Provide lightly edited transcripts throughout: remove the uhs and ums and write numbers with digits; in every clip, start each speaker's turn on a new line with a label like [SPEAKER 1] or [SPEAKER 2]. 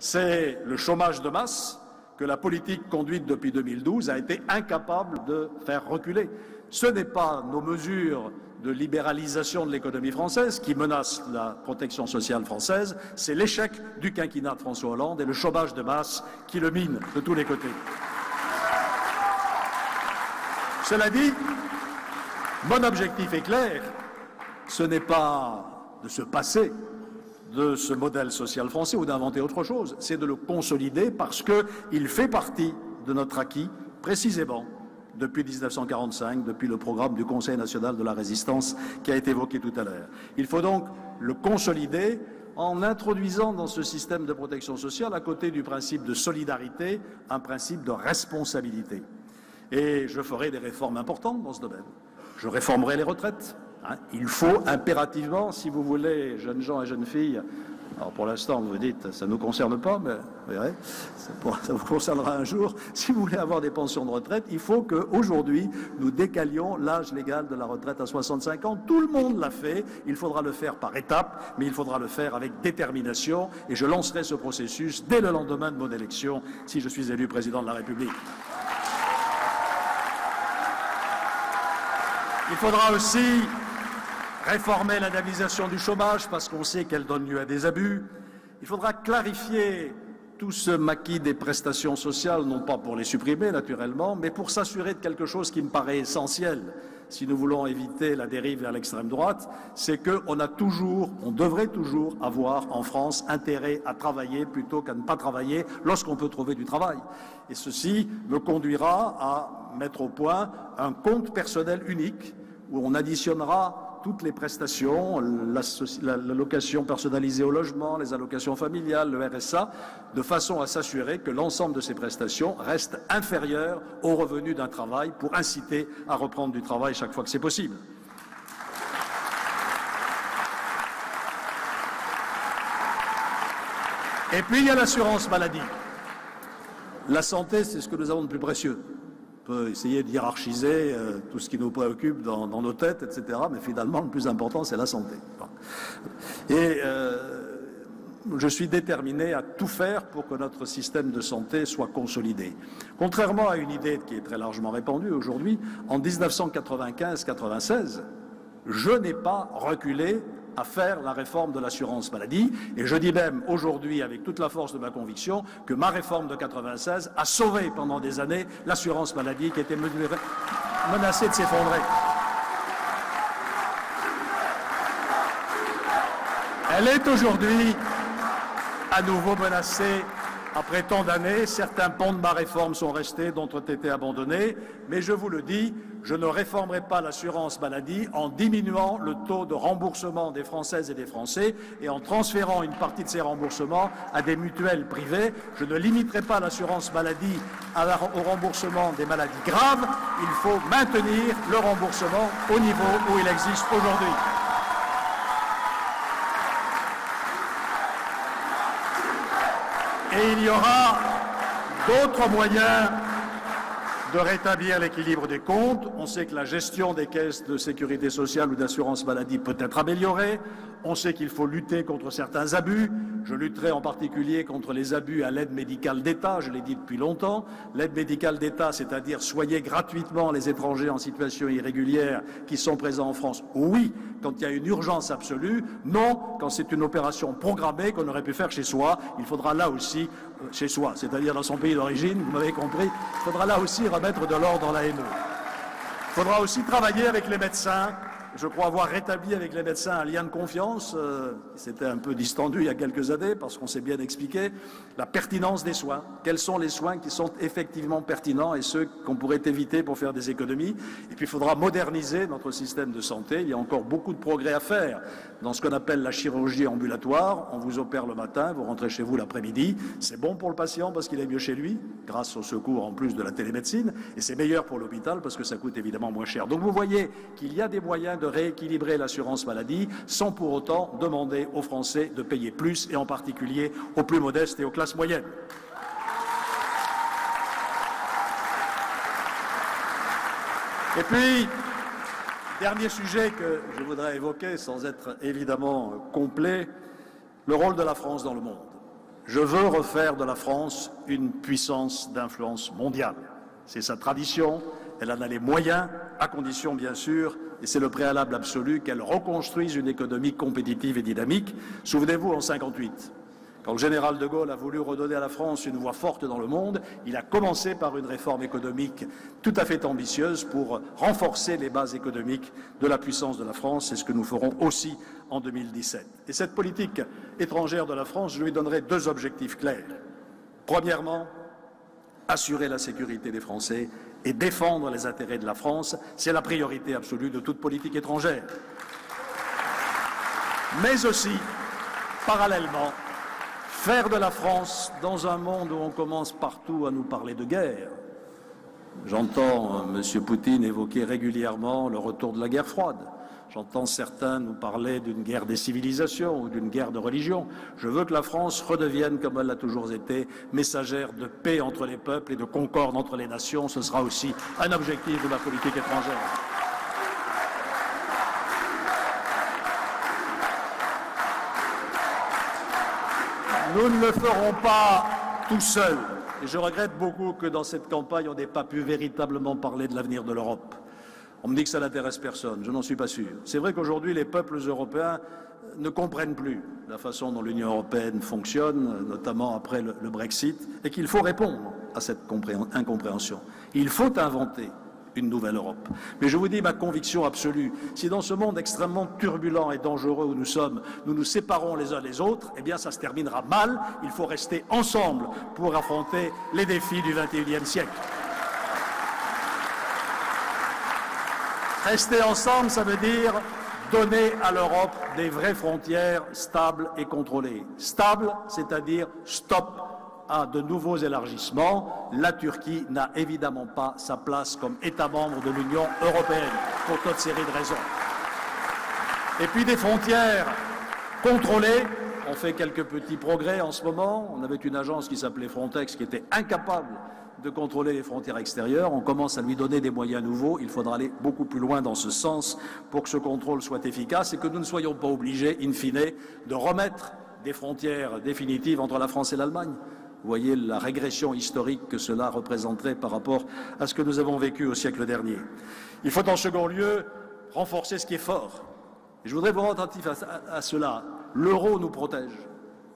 [SPEAKER 1] c'est le chômage de masse que la politique conduite depuis 2012 a été incapable de faire reculer. Ce n'est pas nos mesures de libéralisation de l'économie française qui menacent la protection sociale française, c'est l'échec du quinquennat de François Hollande et le chômage de masse qui le mine de tous les côtés. Cela dit, mon objectif est clair, ce n'est pas de se passer de ce modèle social français ou d'inventer autre chose, c'est de le consolider parce qu'il fait partie de notre acquis, précisément depuis 1945, depuis le programme du Conseil national de la résistance qui a été évoqué tout à l'heure. Il faut donc le consolider en introduisant dans ce système de protection sociale, à côté du principe de solidarité, un principe de responsabilité. Et je ferai des réformes importantes dans ce domaine. Je réformerai les retraites. Il faut impérativement, si vous voulez, jeunes gens et jeunes filles, alors pour l'instant vous dites ça ne nous concerne pas, mais vous verrez, ça vous concernera un jour, si vous voulez avoir des pensions de retraite, il faut qu'aujourd'hui nous décalions l'âge légal de la retraite à 65 ans. Tout le monde l'a fait, il faudra le faire par étapes, mais il faudra le faire avec détermination et je lancerai ce processus dès le lendemain de mon élection si je suis élu président de la République. Il faudra aussi réformer l'indemnisation du chômage parce qu'on sait qu'elle donne lieu à des abus. Il faudra clarifier tout ce maquis des prestations sociales, non pas pour les supprimer naturellement, mais pour s'assurer de quelque chose qui me paraît essentiel si nous voulons éviter la dérive vers l'extrême droite, c'est qu'on devrait toujours avoir en France intérêt à travailler plutôt qu'à ne pas travailler lorsqu'on peut trouver du travail. Et ceci me conduira à mettre au point un compte personnel unique où on additionnera toutes les prestations, l'allocation personnalisée au logement, les allocations familiales, le RSA, de façon à s'assurer que l'ensemble de ces prestations reste inférieur aux revenus d'un travail pour inciter à reprendre du travail chaque fois que c'est possible. Et puis il y a l'assurance maladie. La santé, c'est ce que nous avons de plus précieux. On peut essayer de hiérarchiser tout ce qui nous préoccupe dans nos têtes, etc. Mais finalement, le plus important, c'est la santé. Et je suis déterminé à tout faire pour que notre système de santé soit consolidé. Contrairement à une idée qui est très largement répandue aujourd'hui, en 1995-96, je n'ai pas reculé à faire la réforme de l'assurance maladie. Et je dis même aujourd'hui, avec toute la force de ma conviction, que ma réforme de 96 a sauvé pendant des années l'assurance maladie qui était menacée de s'effondrer. Elle est aujourd'hui à nouveau menacée après tant d'années. Certains pans de ma réforme sont restés, d'autres ont été abandonnés. Mais je vous le dis, je ne réformerai pas l'assurance maladie en diminuant le taux de remboursement des Françaises et des Français et en transférant une partie de ces remboursements à des mutuelles privées. Je ne limiterai pas l'assurance maladie au remboursement des maladies graves. Il faut maintenir le remboursement au niveau où il existe aujourd'hui. Et il y aura d'autres moyens de rétablir l'équilibre des comptes. On sait que la gestion des caisses de sécurité sociale ou d'assurance maladie peut être améliorée. On sait qu'il faut lutter contre certains abus. Je lutterai en particulier contre les abus à l'aide médicale d'État, je l'ai dit depuis longtemps. L'aide médicale d'État, c'est-à-dire soigner gratuitement les étrangers en situation irrégulière qui sont présents en France. Oui, quand il y a une urgence absolue. Non, quand c'est une opération programmée qu'on aurait pu faire chez soi. Il faudra là aussi, chez soi, c'est-à-dire dans son pays d'origine, vous m'avez compris, il faudra là aussi remettre de l'ordre dans la haine. Il faudra aussi travailler avec les médecins. Je crois avoir rétabli avec les médecins un lien de confiance. C'était un peu distendu il y a quelques années parce qu'on s'est bien expliqué la pertinence des soins. Quels sont les soins qui sont effectivement pertinents et ceux qu'on pourrait éviter pour faire des économies. Et puis il faudra moderniser notre système de santé. Il y a encore beaucoup de progrès à faire dans ce qu'on appelle la chirurgie ambulatoire. On vous opère le matin, vous rentrez chez vous l'après-midi. C'est bon pour le patient parce qu'il est mieux chez lui, grâce au secours en plus de la télémédecine. Et c'est meilleur pour l'hôpital parce que ça coûte évidemment moins cher. Donc vous voyez qu'il y a des moyens de rééquilibrer l'assurance maladie sans pour autant demander aux Français de payer plus et en particulier aux plus modestes et aux classes moyennes. Et puis, dernier sujet que je voudrais évoquer sans être évidemment complet, le rôle de la France dans le monde. Je veux refaire de la France une puissance d'influence mondiale. C'est sa tradition, elle en a les moyens, à condition bien sûr, et c'est le préalable absolu, qu'elle reconstruise une économie compétitive et dynamique. Souvenez-vous, en 1958, quand le général de Gaulle a voulu redonner à la France une voix forte dans le monde, il a commencé par une réforme économique tout à fait ambitieuse pour renforcer les bases économiques de la puissance de la France. C'est ce que nous ferons aussi en 2017. Et cette politique étrangère de la France, je lui donnerai deux objectifs clairs. Premièrement, assurer la sécurité des Français et défendre les intérêts de la France, c'est la priorité absolue de toute politique étrangère. Mais aussi, parallèlement, faire de la France, dans un monde où on commence partout à nous parler de guerre. J'entends M. Poutine évoquer régulièrement le retour de la guerre froide. J'entends certains nous parler d'une guerre des civilisations ou d'une guerre de religion. Je veux que la France redevienne, comme elle l'a toujours été, messagère de paix entre les peuples et de concorde entre les nations. Ce sera aussi un objectif de la politique étrangère. Nous ne le ferons pas tout seuls. Et je regrette beaucoup que dans cette campagne, on n'ait pas pu véritablement parler de l'avenir de l'Europe. On me dit que ça n'intéresse personne, je n'en suis pas sûr. C'est vrai qu'aujourd'hui, les peuples européens ne comprennent plus la façon dont l'Union européenne fonctionne, notamment après le Brexit, et qu'il faut répondre à cette incompréhension. Il faut inventer une nouvelle Europe. Mais je vous dis ma conviction absolue, si dans ce monde extrêmement turbulent et dangereux où nous sommes, nous nous séparons les uns des autres, eh bien ça se terminera mal. Il faut rester ensemble pour affronter les défis du XXIe siècle. Rester ensemble, ça veut dire donner à l'Europe des vraies frontières stables et contrôlées. Stables, c'est-à-dire stop à de nouveaux élargissements. La Turquie n'a évidemment pas sa place comme État membre de l'Union européenne, pour toute série de raisons. Et puis des frontières contrôlées. On fait quelques petits progrès en ce moment. On avait une agence qui s'appelait Frontex qui était incapable de contrôler les frontières extérieures. On commence à lui donner des moyens nouveaux. Il faudra aller beaucoup plus loin dans ce sens pour que ce contrôle soit efficace et que nous ne soyons pas obligés, in fine, de remettre des frontières définitives entre la France et l'Allemagne. Vous voyez la régression historique que cela représenterait par rapport à ce que nous avons vécu au siècle dernier. Il faut en second lieu renforcer ce qui est fort. Et je voudrais vous rendre attentif à cela. L'euro nous protège.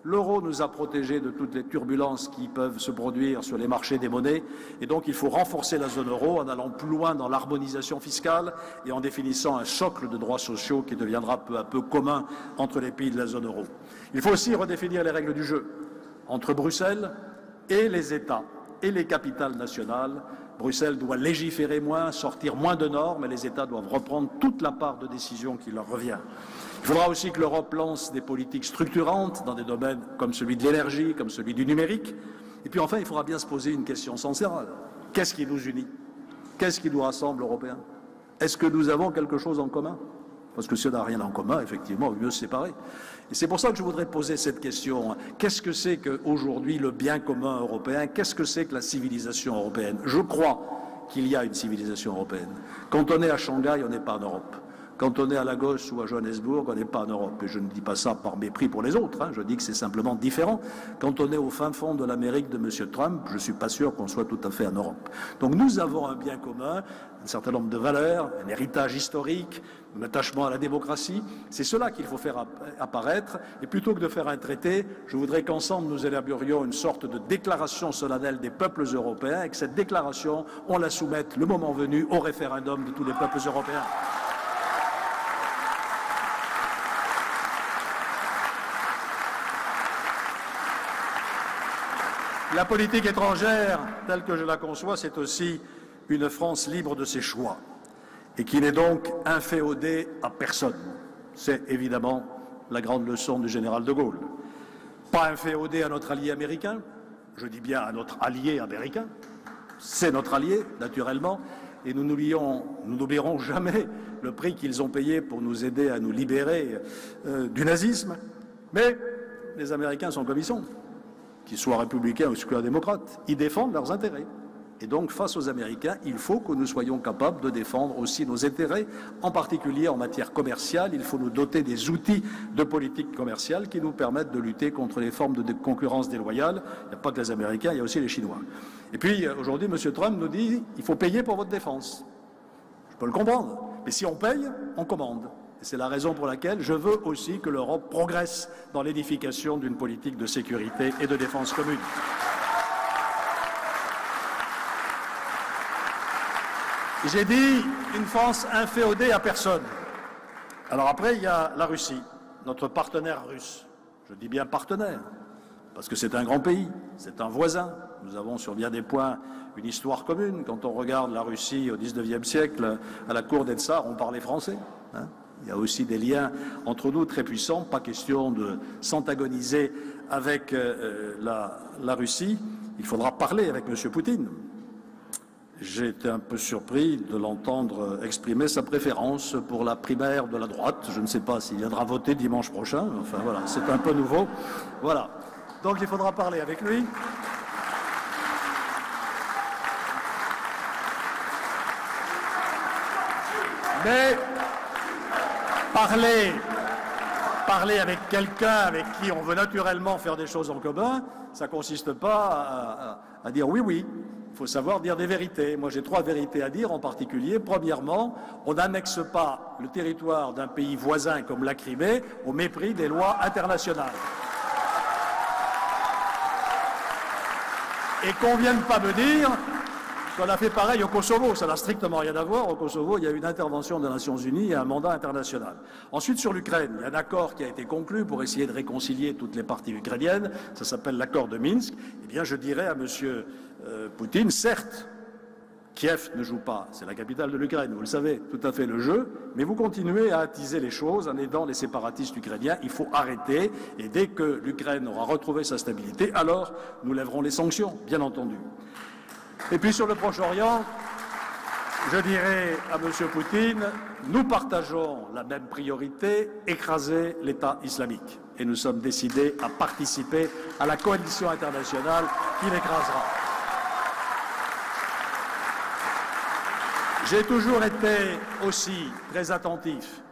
[SPEAKER 1] L'euro nous a protégés de toutes les turbulences qui peuvent se produire sur les marchés des monnaies. Et donc il faut renforcer la zone euro en allant plus loin dans l'harmonisation fiscale et en définissant un socle de droits sociaux qui deviendra peu à peu commun entre les pays de la zone euro. Il faut aussi redéfinir les règles du jeu entre Bruxelles et les États et les capitales nationales. Bruxelles doit légiférer moins, sortir moins de normes, et les États doivent reprendre toute la part de décision qui leur revient. Il faudra aussi que l'Europe lance des politiques structurantes dans des domaines comme celui de l'énergie, comme celui du numérique. Et puis enfin, il faudra bien se poser une question centrale. Qu'est-ce qui nous unit? Qu'est-ce qui nous rassemble, Européens? Est-ce que nous avons quelque chose en commun? Parce que si on n'a rien en commun, effectivement, il vaut mieux se séparer. Et c'est pour ça que je voudrais poser cette question. Qu'est-ce que c'est qu'aujourd'hui le bien commun européen? Qu'est-ce que c'est que la civilisation européenne? Je crois qu'il y a une civilisation européenne. Quand on est à Shanghai, on n'est pas en Europe. Quand on est à Lagos ou à Johannesburg, on n'est pas en Europe. Et je ne dis pas ça par mépris pour les autres, je dis que c'est simplement différent. Quand on est au fin fond de l'Amérique de M. Trump, je ne suis pas sûr qu'on soit tout à fait en Europe. Donc nous avons un bien commun, un certain nombre de valeurs, un héritage historique, un attachement à la démocratie. C'est cela qu'il faut faire apparaître. Et plutôt que de faire un traité, je voudrais qu'ensemble nous élaborions une sorte de déclaration solennelle des peuples européens et que cette déclaration, on la soumette le moment venu au référendum de tous les peuples européens. La politique étrangère, telle que je la conçois, c'est aussi une France libre de ses choix et qui n'est donc inféodée à personne. C'est évidemment la grande leçon du général de Gaulle. Pas inféodée à notre allié américain, je dis bien à notre allié américain, c'est notre allié, naturellement, et nous n'oublierons jamais le prix qu'ils ont payé pour nous aider à nous libérer du nazisme. Mais les Américains sont comme ils sont. Qu'ils soient républicains ou qu'ils soient démocrates, ils défendent leurs intérêts. Et donc, face aux Américains, il faut que nous soyons capables de défendre aussi nos intérêts, en particulier en matière commerciale. Il faut nous doter des outils de politique commerciale qui nous permettent de lutter contre les formes de concurrence déloyale. Il n'y a pas que les Américains, il y a aussi les Chinois. Et puis, aujourd'hui, M. Trump nous dit « il faut payer pour votre défense ». Je peux le comprendre, mais si on paye, on commande. Et c'est la raison pour laquelle je veux aussi que l'Europe progresse dans l'édification d'une politique de sécurité et de défense commune. J'ai dit une France inféodée à personne. Alors après, il y a la Russie, notre partenaire russe. Je dis bien partenaire, parce que c'est un grand pays, c'est un voisin. Nous avons sur bien des points une histoire commune. Quand on regarde la Russie au XIXe siècle, à la cour des tsars, on parlait français. Il y a aussi des liens entre nous très puissants. Pas question de s'antagoniser avec la Russie. Il faudra parler avec M. Poutine. J'ai été un peu surpris de l'entendre exprimer sa préférence pour la primaire de la droite. Je ne sais pas s'il viendra voter dimanche prochain. Enfin voilà, c'est un peu nouveau. Voilà. Donc il faudra parler avec lui. Mais parler avec quelqu'un avec qui on veut naturellement faire des choses en commun, ça ne consiste pas à dire oui, oui. Il faut savoir dire des vérités. Moi, j'ai 3 vérités à dire en particulier. Premièrement, on n'annexe pas le territoire d'un pays voisin comme la Crimée au mépris des lois internationales. Et qu'on ne vienne pas me dire qu'on a fait pareil au Kosovo. Ça n'a strictement rien à voir. Au Kosovo, il y a une intervention des Nations Unies et un mandat international. Ensuite, sur l'Ukraine, il y a un accord qui a été conclu pour essayer de réconcilier toutes les parties ukrainiennes. Ça s'appelle l'accord de Minsk. Eh bien, je dirais à M. Poutine, certes, Kiev ne joue pas, c'est la capitale de l'Ukraine, vous le savez, tout à fait le jeu, mais vous continuez à attiser les choses en aidant les séparatistes ukrainiens. Il faut arrêter, et dès que l'Ukraine aura retrouvé sa stabilité, alors nous lèverons les sanctions, bien entendu. Et puis sur le Proche-Orient, je dirais à M. Poutine, nous partageons la même priorité, écraser l'État islamique. Et nous sommes décidés à participer à la coalition internationale qui l'écrasera. J'ai toujours été aussi très attentif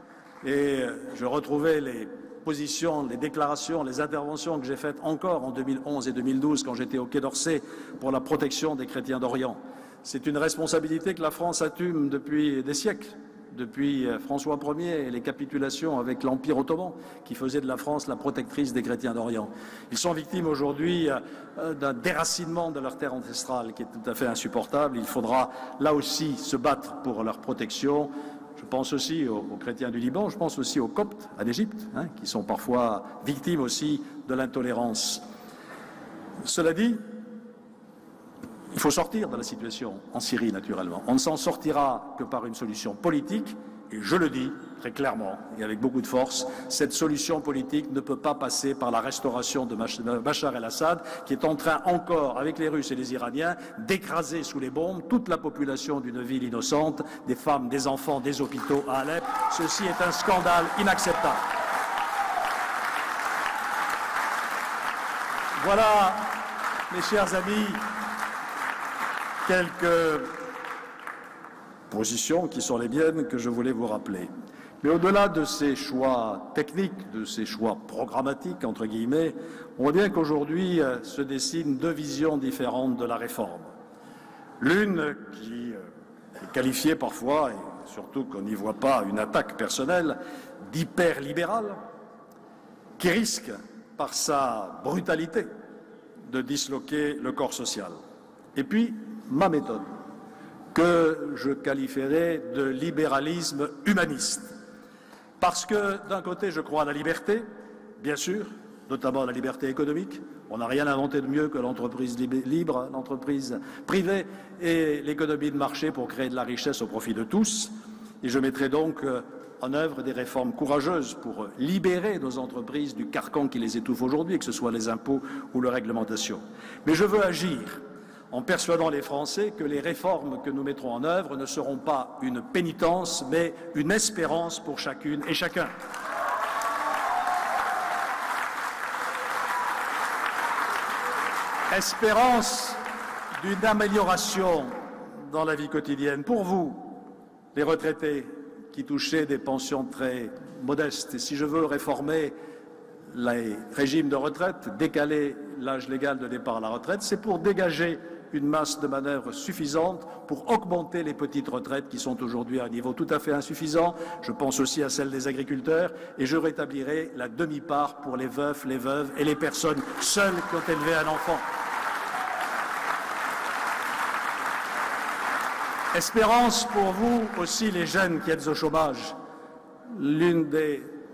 [SPEAKER 1] et je retrouvais les positions, les déclarations, les interventions que j'ai faites encore en 2011 et 2012 quand j'étais au Quai d'Orsay pour la protection des chrétiens d'Orient. C'est une responsabilité que la France assume depuis des siècles, depuis François Ier et les capitulations avec l'Empire ottoman qui faisait de la France la protectrice des chrétiens d'Orient. Ils sont victimes aujourd'hui d'un déracinement de leur terre ancestrale qui est tout à fait insupportable. Il faudra là aussi se battre pour leur protection. Je pense aussi aux chrétiens du Liban, je pense aussi aux Coptes en Égypte, qui sont parfois victimes aussi de l'intolérance. Cela dit, il faut sortir de la situation en Syrie, naturellement. On ne s'en sortira que par une solution politique, et je le dis très clairement et avec beaucoup de force, cette solution politique ne peut pas passer par la restauration de Bachar el-Assad, qui est en train encore, avec les Russes et les Iraniens, d'écraser sous les bombes toute la population d'une ville innocente, des femmes, des enfants, des hôpitaux à Alep. Ceci est un scandale inacceptable. Voilà, mes chers amis, quelques positions qui sont les miennes que je voulais vous rappeler. Mais au-delà de ces choix techniques, de ces choix programmatiques, entre guillemets, on voit bien qu'aujourd'hui se dessinent 2 visions différentes de la réforme. L'une qui est qualifiée parfois, et surtout qu'on n'y voit pas une attaque personnelle, d'hyper-libérale, qui risque, par sa brutalité, de disloquer le corps social. Et puis, ma méthode, que je qualifierais de libéralisme humaniste. Parce que, d'un côté, je crois à la liberté, bien sûr, notamment à la liberté économique. On n'a rien inventé de mieux que l'entreprise libre, l'entreprise privée et l'économie de marché pour créer de la richesse au profit de tous. Et je mettrai donc en œuvre des réformes courageuses pour libérer nos entreprises du carcan qui les étouffe aujourd'hui, que ce soit les impôts ou la réglementation. Mais je veux agir en persuadant les Français que les réformes que nous mettrons en œuvre ne seront pas une pénitence, mais une espérance pour chacune et chacun. Espérance d'une amélioration dans la vie quotidienne. Pour vous, les retraités qui touchaient des pensions très modestes, et si je veux réformer les régimes de retraite, décaler l'âge légal de départ à la retraite, c'est pour dégager une masse de manœuvre suffisante pour augmenter les petites retraites qui sont aujourd'hui à un niveau tout à fait insuffisant. Je pense aussi à celle des agriculteurs et je rétablirai la demi-part pour les veufs, les veuves et les personnes seules qui ont élevé un enfant. Espérance pour vous aussi, les jeunes qui êtes au chômage.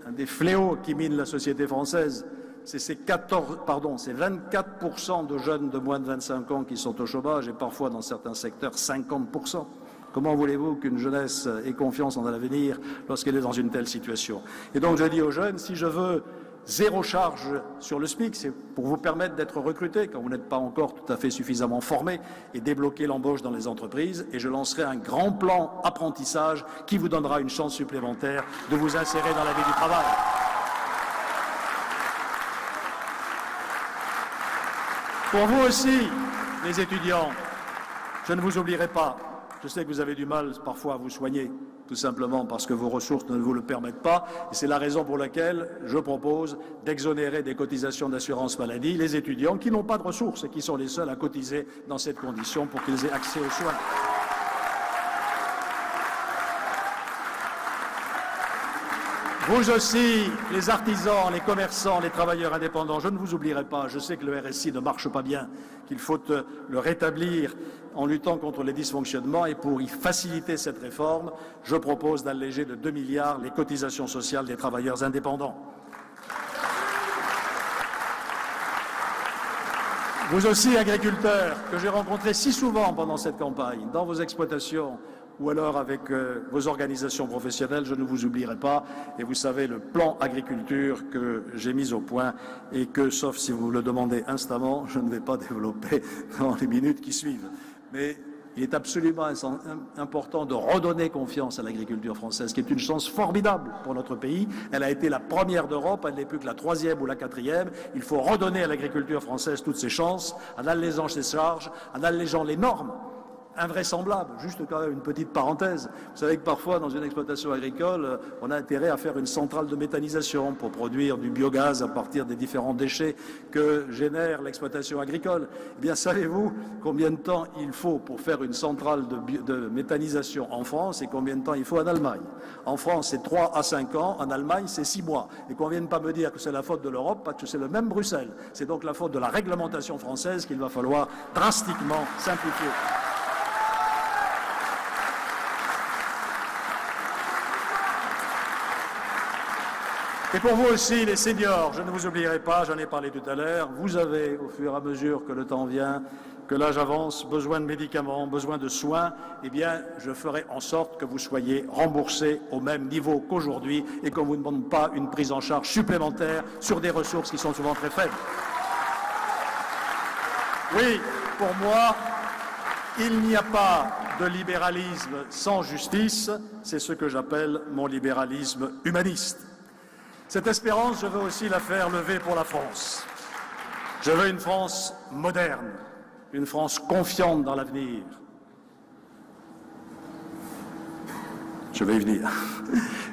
[SPEAKER 1] Un des fléaux qui minent la société française, c'est ces 24% de jeunes de moins de 25 ans qui sont au chômage et parfois dans certains secteurs 50%. Comment voulez-vous qu'une jeunesse ait confiance en l'avenir lorsqu'elle est dans une telle situation? Et donc je dis aux jeunes, si je veux zéro charge sur le SMIC, c'est pour vous permettre d'être recrutés quand vous n'êtes pas encore tout à fait suffisamment formés et débloquer l'embauche dans les entreprises. Et je lancerai un grand plan apprentissage qui vous donnera une chance supplémentaire de vous insérer dans la vie du travail. Pour vous aussi, les étudiants, je ne vous oublierai pas. Je sais que vous avez du mal parfois à vous soigner, tout simplement parce que vos ressources ne vous le permettent pas. Et c'est la raison pour laquelle je propose d'exonérer des cotisations d'assurance maladie les étudiants qui n'ont pas de ressources et qui sont les seuls à cotiser dans cette condition pour qu'ils aient accès aux soins. Vous aussi, les artisans, les commerçants, les travailleurs indépendants, je ne vous oublierai pas. Je sais que le RSI ne marche pas bien, qu'il faut le rétablir en luttant contre les dysfonctionnements. Et pour y faciliter cette réforme, je propose d'alléger de 2 milliards les cotisations sociales des travailleurs indépendants. Vous aussi, agriculteurs, que j'ai rencontrés si souvent pendant cette campagne, dans vos exploitations, ou alors avec vos organisations professionnelles, je ne vous oublierai pas. Et vous savez, le plan agriculture que j'ai mis au point et que, sauf si vous me le demandez instamment, je ne vais pas développer dans les minutes qui suivent. Mais il est absolument important de redonner confiance à l'agriculture française, qui est une chance formidable pour notre pays. Elle a été la première d'Europe, elle n'est plus que la 3e ou la 4e. Il faut redonner à l'agriculture française toutes ses chances, en allégeant ses charges, en allégeant les normes invraisemblable. Juste quand même une petite parenthèse. Vous savez que parfois, dans une exploitation agricole, on a intérêt à faire une centrale de méthanisation pour produire du biogaz à partir des différents déchets que génère l'exploitation agricole. Eh bien, savez-vous combien de temps il faut pour faire une centrale de méthanisation en France et combien de temps il faut en Allemagne? En France, c'est 3 à 5 ans. En Allemagne, c'est 6 mois. Et qu'on ne vienne pas me dire que c'est la faute de l'Europe, parce que c'est le même Bruxelles. C'est donc la faute de la réglementation française qu'il va falloir drastiquement simplifier. Et pour vous aussi, les seniors, je ne vous oublierai pas, j'en ai parlé tout à l'heure, vous avez, au fur et à mesure que le temps vient, que l'âge avance, besoin de médicaments, besoin de soins, eh bien, je ferai en sorte que vous soyez remboursés au même niveau qu'aujourd'hui et qu'on ne vous demande pas une prise en charge supplémentaire sur des ressources qui sont souvent très faibles. Oui, pour moi, il n'y a pas de libéralisme sans justice, c'est ce que j'appelle mon libéralisme humaniste. Cette espérance, je veux aussi la faire lever pour la France. Je veux une France moderne, une France confiante dans l'avenir. Je vais y venir.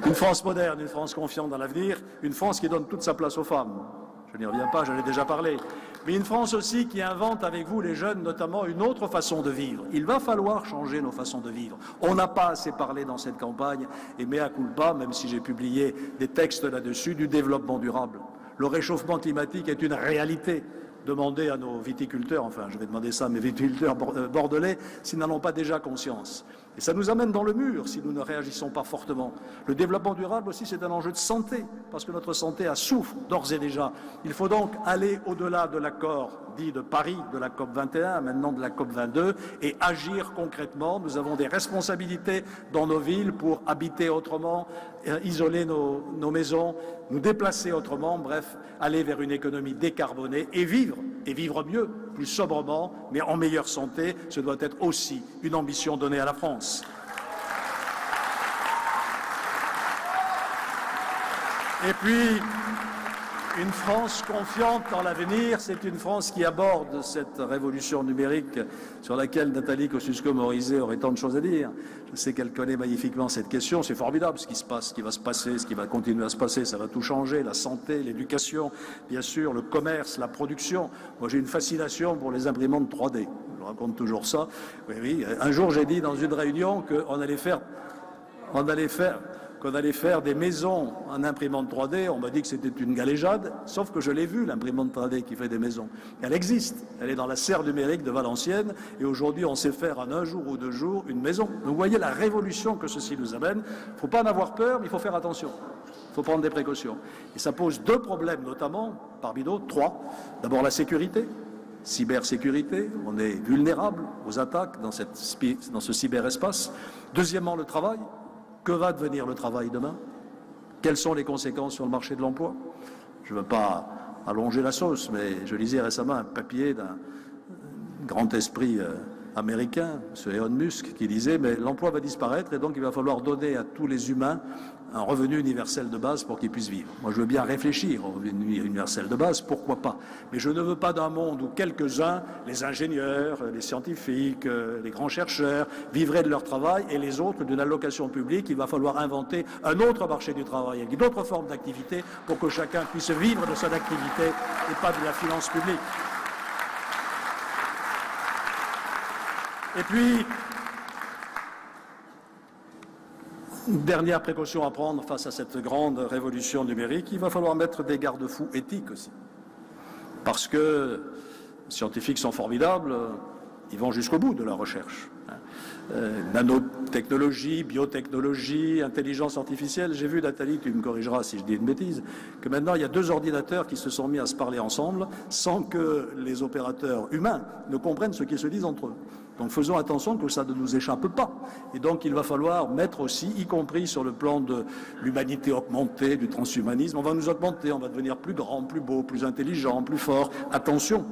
[SPEAKER 1] Une France moderne, une France confiante dans l'avenir, une France qui donne toute sa place aux femmes. Je n'y reviens pas, j'en ai déjà parlé. Mais une France aussi qui invente avec vous, les jeunes, notamment une autre façon de vivre. Il va falloir changer nos façons de vivre. On n'a pas assez parlé dans cette campagne, et mea culpa, même si j'ai publié des textes là-dessus, du développement durable. Le réchauffement climatique est une réalité. Demandez à nos viticulteurs, enfin je vais demander ça à mes viticulteurs bordelais, s'ils n'en ont pas déjà conscience. Et ça nous amène dans le mur si nous ne réagissons pas fortement. Le développement durable aussi, c'est un enjeu de santé, parce que notre santé a souffre d'ores et déjà. Il faut donc aller au-delà de l'accord dit de Paris, de la COP 21, maintenant de la COP 22, et agir concrètement. Nous avons des responsabilités dans nos villes pour habiter autrement, isoler nos maisons, nous déplacer autrement, bref, aller vers une économie décarbonée et vivre mieux, plus sobrement, mais en meilleure santé. Ce doit être aussi une ambition donnée à la France. Et puis, Une France confiante dans l'avenir, c'est une France qui aborde cette révolution numérique sur laquelle Nathalie Kosciusko-Morizet aurait tant de choses à dire. Je sais qu'elle connaît magnifiquement cette question. C'est formidable ce qui se passe, ce qui va se passer, ce qui va continuer à se passer. Ça va tout changer, la santé, l'éducation, bien sûr, le commerce, la production. Moi, j'ai une fascination pour les imprimantes 3D. Je raconte toujours ça. Oui, oui. Un jour, j'ai dit dans une réunion qu'on allait faire des maisons en imprimante 3D, on m'a dit que c'était une galéjade, sauf que je l'ai vu, l'imprimante 3D qui fait des maisons. Elle existe, elle est dans la serre numérique de Valenciennes, et aujourd'hui on sait faire en un jour ou 2 jours une maison. Donc vous voyez la révolution que ceci nous amène. Il ne faut pas en avoir peur, mais il faut faire attention. Il faut prendre des précautions. Et ça pose 2 problèmes notamment, parmi d'autres, 3. D'abord la sécurité, cybersécurité, on est vulnérable aux attaques dans ce cyberespace. Deuxièmement, le travail. Que va devenir le travail demain? Quelles sont les conséquences sur le marché de l'emploi? Je ne veux pas allonger la sauce, mais je lisais récemment un papier d'un grand esprit américain, M. Elon Musk, qui disait mais l'emploi va disparaître et donc il va falloir donner à tous les humains un revenu universel de base pour qu'ils puissent vivre. Moi, je veux bien réfléchir au revenu universel de base, pourquoi pas. Mais je ne veux pas d'un monde où quelques-uns, les ingénieurs, les scientifiques, les grands chercheurs, vivraient de leur travail et les autres d'une allocation publique. Il va falloir inventer un autre marché du travail avec d'autres formes d'activité pour que chacun puisse vivre de son activité et pas de la finance publique. Et puis, une dernière précaution à prendre face à cette grande révolution numérique, il va falloir mettre des garde-fous éthiques aussi. Parce que les scientifiques sont formidables, ils vont jusqu'au bout de leur recherche. Nanotechnologie, biotechnologie, intelligence artificielle. J'ai vu, Nathalie, tu me corrigeras si je dis une bêtise, que maintenant il y a 2 ordinateurs qui se sont mis à se parler ensemble sans que les opérateurs humains ne comprennent ce qu'ils se disent entre eux. Donc faisons attention que ça ne nous échappe pas. Et donc il va falloir mettre aussi, y compris sur le plan de l'humanité augmentée, du transhumanisme, on va nous augmenter, on va devenir plus grand, plus beau, plus intelligent, plus fort. Attention,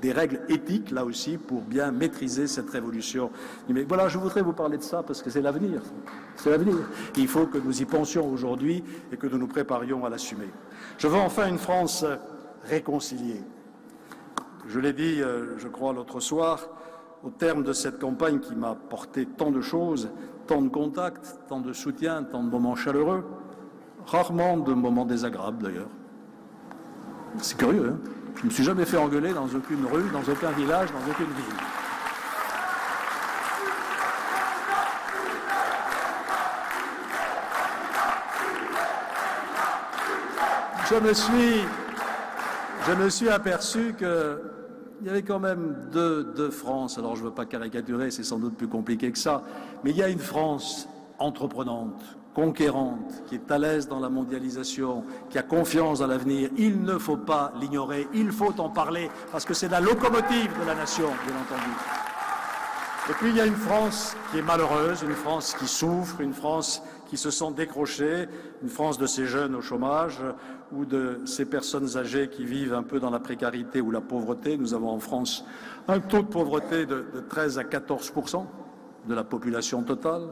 [SPEAKER 1] des règles éthiques là aussi pour bien maîtriser cette révolution numérique. Voilà, je voudrais vous parler de ça parce que c'est l'avenir. C'est l'avenir. Il faut que nous y pensions aujourd'hui et que nous nous préparions à l'assumer. Je veux enfin une France réconciliée. Je l'ai dit, je crois, l'autre soir, au terme de cette campagne qui m'a apporté tant de choses, tant de contacts, tant de soutien, tant de moments chaleureux, rarement de moments désagréables d'ailleurs. C'est curieux, hein? Je ne me suis jamais fait engueuler dans aucune rue, dans aucun village, dans aucune ville. Je me suis aperçu qu'il y avait quand même deux France. Alors je ne veux pas caricaturer, c'est sans doute plus compliqué que ça, mais il y a une France entreprenante, conquérante, qui est à l'aise dans la mondialisation, qui a confiance dans l'avenir. Il ne faut pas l'ignorer, il faut en parler, parce que c'est la locomotive de la nation, bien entendu. Et puis il y a une France qui est malheureuse, une France qui souffre, une France qui se sent décrochée, une France de ces jeunes au chômage ou de ces personnes âgées qui vivent un peu dans la précarité ou la pauvreté. Nous avons en France un taux de pauvreté de 13 à 14% de la population totale.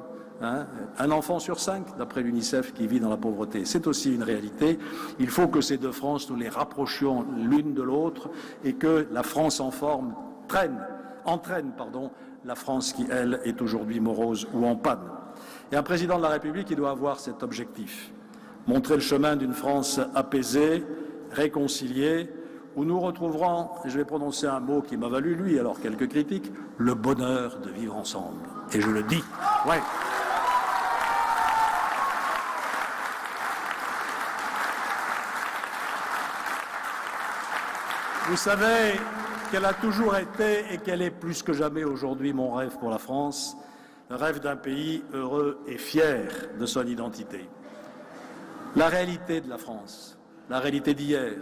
[SPEAKER 1] Un enfant sur 5, d'après l'UNICEF, qui vit dans la pauvreté. C'est aussi une réalité. Il faut que ces deux France, nous les rapprochions l'une de l'autre et que la France en forme entraîne la France qui, elle, est aujourd'hui morose ou en panne. Et un président de la République, il doit avoir cet objectif. Montrer le chemin d'une France apaisée, réconciliée, où nous retrouverons, et je vais prononcer un mot qui m'a valu, lui, alors quelques critiques, le bonheur de vivre ensemble. Et je le dis, ouais. Vous savez qu'elle a toujours été et qu'elle est plus que jamais aujourd'hui mon rêve pour la France, le rêve d'un pays heureux et fier de son identité. La réalité de la France, la réalité d'hier,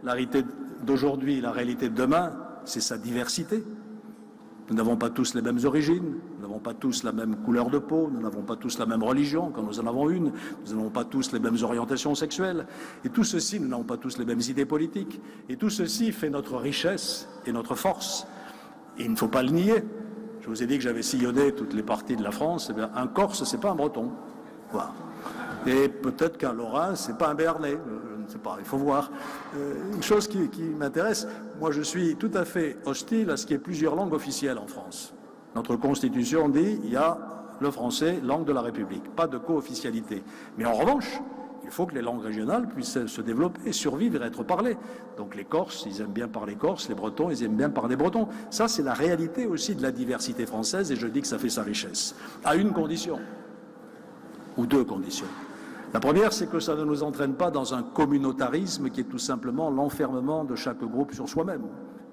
[SPEAKER 1] la réalité d'aujourd'hui, la réalité de demain, c'est sa diversité. Nous n'avons pas tous les mêmes origines, nous n'avons pas tous la même couleur de peau, nous n'avons pas tous la même religion quand nous en avons une, nous n'avons pas tous les mêmes orientations sexuelles. Et tout ceci, nous n'avons pas tous les mêmes idées politiques. Et tout ceci fait notre richesse et notre force. Et il ne faut pas le nier. Je vous ai dit que j'avais sillonné toutes les parties de la France. Eh bien, un Corse, c'est pas un Breton. Voilà. Et peut-être qu'un Lorrain, c'est pas un Béarnais. Je ne ne sais pas, il faut voir. Une chose qui m'intéresse, moi je suis tout à fait hostile à ce qu'il y ait plusieurs langues officielles en France. Notre Constitution dit il y a le français, langue de la République, pas de co-officialité. Mais en revanche, il faut que les langues régionales puissent se développer, survivre et être parlées. Donc les Corses, ils aiment bien parler corse, les Bretons, ils aiment bien parler breton. Ça, c'est la réalité aussi de la diversité française, et je dis que ça fait sa richesse. À une condition, ou deux conditions. La première, c'est que ça ne nous entraîne pas dans un communautarisme qui est tout simplement l'enfermement de chaque groupe sur soi-même.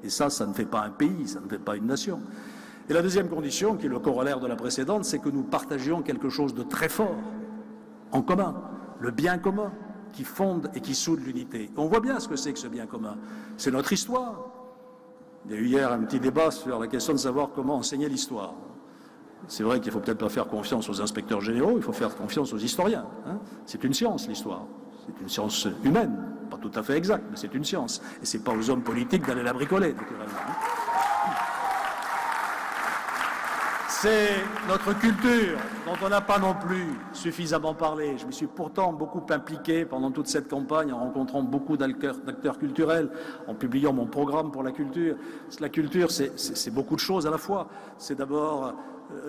[SPEAKER 1] Et ça ne fait pas un pays, ça ne fait pas une nation. Et la deuxième condition, qui est le corollaire de la précédente, c'est que nous partagions quelque chose de très fort en commun, le bien commun qui fonde et qui soude l'unité. On voit bien ce que c'est que ce bien commun. C'est notre histoire. Il y a eu hier un petit débat sur la question de savoir comment enseigner l'histoire. C'est vrai qu'il ne faut peut-être pas faire confiance aux inspecteurs généraux, il faut faire confiance aux historiens. Hein. C'est une science, l'histoire. C'est une science humaine, pas tout à fait exacte, mais c'est une science. Et ce n'est pas aux hommes politiques d'aller la bricoler, naturellement. C'est notre culture dont on n'a pas non plus suffisamment parlé. Je me suis pourtant beaucoup impliqué pendant toute cette campagne en rencontrant beaucoup d'acteurs culturels, en publiant mon programme pour la culture. La culture, c'est beaucoup de choses à la fois. C'est d'abord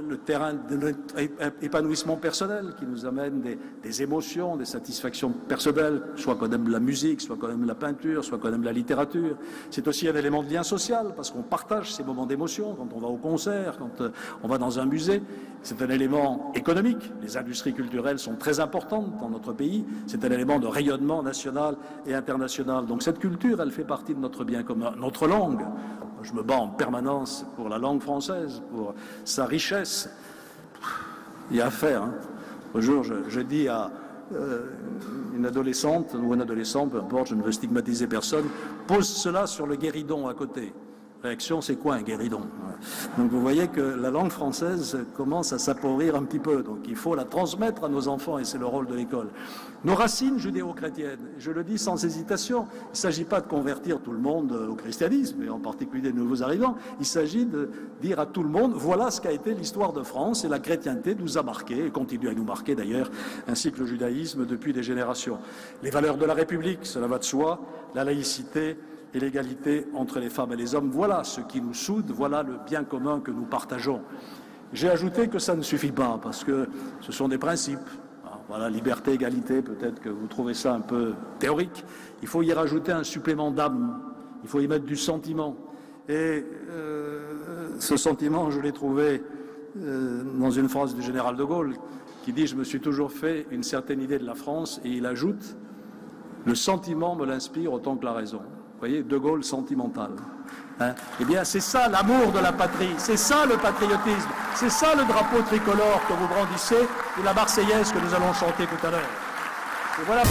[SPEAKER 1] le terrain de notre épanouissement personnel qui nous amène des émotions, des satisfactions personnelles, soit qu'on aime la musique, soit qu'on aime la peinture, soit qu'on aime la littérature. C'est aussi un élément de lien social parce qu'on partage ces moments d'émotion quand on va au concert, quand on va dans un musée. C'est un élément économique. Les industries culturelles sont très importantes dans notre pays. C'est un élément de rayonnement national et international. Donc cette culture, elle fait partie de notre bien commun. Notre langue, je me bats en permanence pour la langue française, pour sa richesse. Il y a à faire. Hein. Un jour, je dis à une adolescente ou un adolescent, peu importe, je ne veux stigmatiser personne, pose cela sur le guéridon à côté. Réaction, c'est quoi un guéridon? Donc vous voyez que la langue française commence à s'appauvrir un petit peu. Donc il faut la transmettre à nos enfants et c'est le rôle de l'école. Nos racines judéo-chrétiennes, je le dis sans hésitation, il ne s'agit pas de convertir tout le monde au christianisme, et en particulier les nouveaux arrivants. Il s'agit de dire à tout le monde, voilà ce qu'a été l'histoire de France et la chrétienté nous a marqué, et continue à nous marquer d'ailleurs, ainsi que le judaïsme depuis des générations. Les valeurs de la République, cela va de soi, la laïcité, et l'égalité entre les femmes et les hommes. Voilà ce qui nous soude, voilà le bien commun que nous partageons. J'ai ajouté que ça ne suffit pas, parce que ce sont des principes. Voilà, liberté, égalité, peut-être que vous trouvez ça un peu théorique. Il faut y rajouter un supplément d'âme, il faut y mettre du sentiment. Et ce sentiment, je l'ai trouvé dans une phrase du général de Gaulle, qui dit « Je me suis toujours fait une certaine idée de la France », et il ajoute « Le sentiment me l'inspire autant que la raison ». Vous voyez, De Gaulle sentimental. Hein? Eh bien, c'est ça l'amour de la patrie, c'est ça le patriotisme, c'est ça le drapeau tricolore que vous brandissez et la Marseillaise que nous allons chanter tout à l'heure. Voilà.